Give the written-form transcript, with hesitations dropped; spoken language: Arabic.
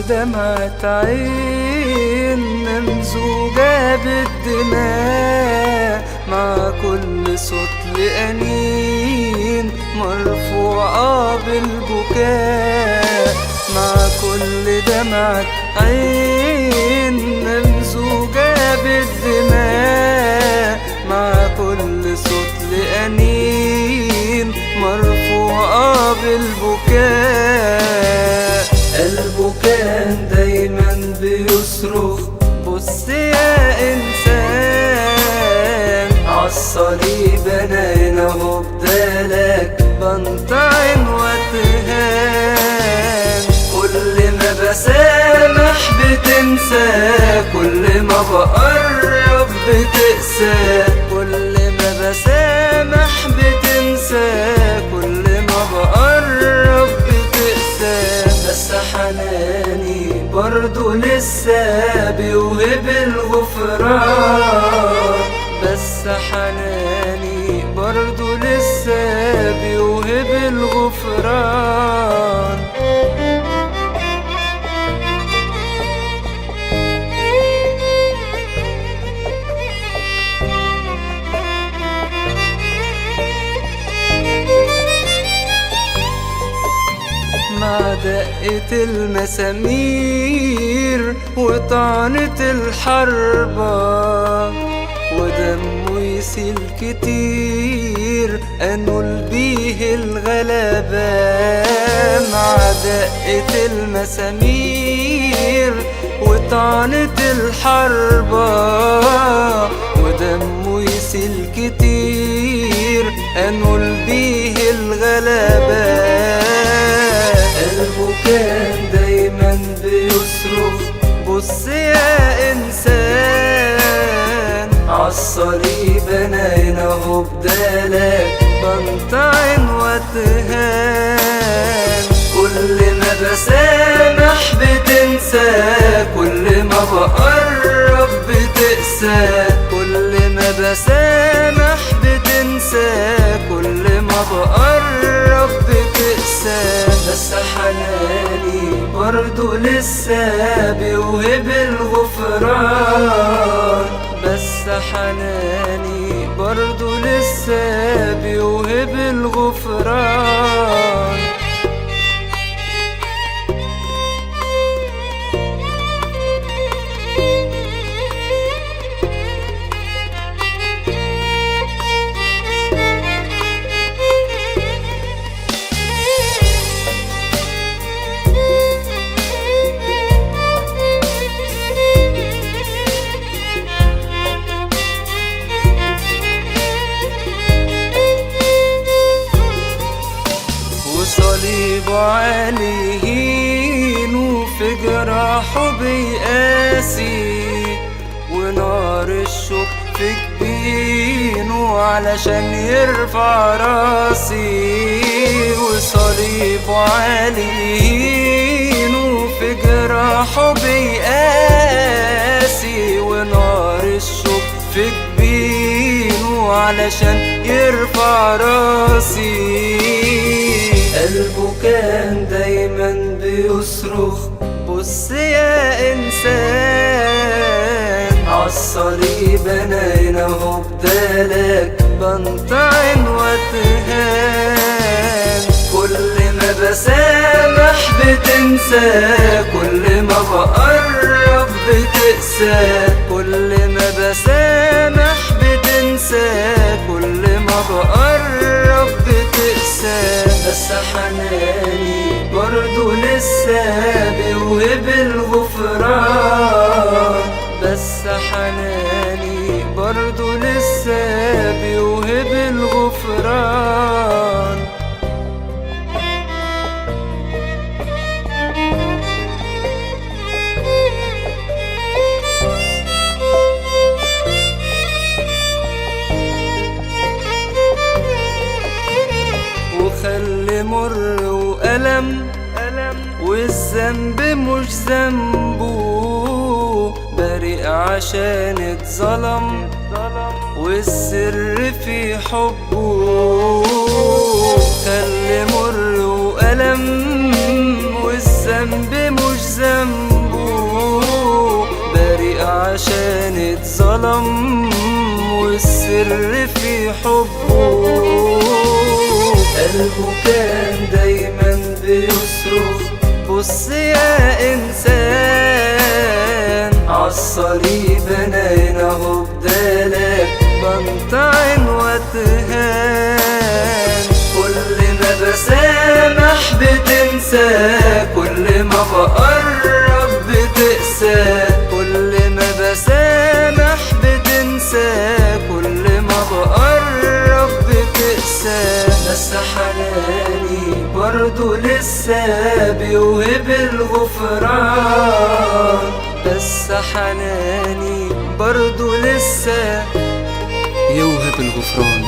دمعة عين ممزوجة بالدماء، مع كل صوت لأنين مرفوعة بالبكاء. مع كل دمعة عين ممزوجة بالدماء، مع كل صوت لأنين مرفوعة بالبكاء. قلبه كان دايما بيصرخ بص يا إنسان، عالصليب أنا هنا هو بدالك بنطعن واتهان. كل ما بسامح بتنسى، كل ما بقرب بتقسى. كل ما بسامح بتنسى، كل ما بقرب بتقسى. بس حناني برضو لسه بيوهب الغفران، بس حناني برضو لسه بيوهب الغفران. مع دقة المسامير وطعنة الحربة، ودمه يسيل كتير أنول بيه الغلبة. مع دقة المسامير وطعنة الحربة، ودمه يسيل كتير أنول بيه الغلبة. قلبه كان دايما بيصرخ بص يا إنسان، عالصليب أنا هنا هو بدالك بنطعن واتهان. كل ما بسامح بتنسى، كل ما بقرب بتقسى. كل ما بسامح بتنسى، كل ما بقرب بتقسى. بس حناني برضو لسه بيوهب الغفران، بس حناني برضو لسه بيوهب الغفران. صليبه عليهين وفي جراحه بيقاسي، ونار الشوك في جبينه علشان يرفع راسي. وصليبه عليهين وفي جراحه بيقاسي، ونار الشوك في جبينه علشان يرفع راسي. قلبه كان دايما بيصرخ بص يا إنسان، عالصليب أنا هنا هو بدالك بنطعن واتهان. كل ما بسامح بتنسى، كل ما بقرب بتقسى. كل ما بسامح بتنسى، كل ما بقرب بتقسى. بس حناني برضو لسه بيوهب الغفران، بس حناني برضو لسه بيوهب الغفران. وخلي مر وألم والذنب مش ذنبه، بريء عشان اتظلم والسر في حبه. خلي مر وألم والذنب مش ذنبه، والسر في حبه. قلبه كان دايما بيصرخ بص يا إنسان، عالصليب أنا اهو بدالك بنطعن واتهان. كل ما بسامح بتنسى، كل ما بقرب بتقسى، كل ما بسامح بتنسى، كل ما بقرب بتقسى. بس حناني برضو لسه بيوهب الغفران، بس حناني برضو لسه يوهب الغفران.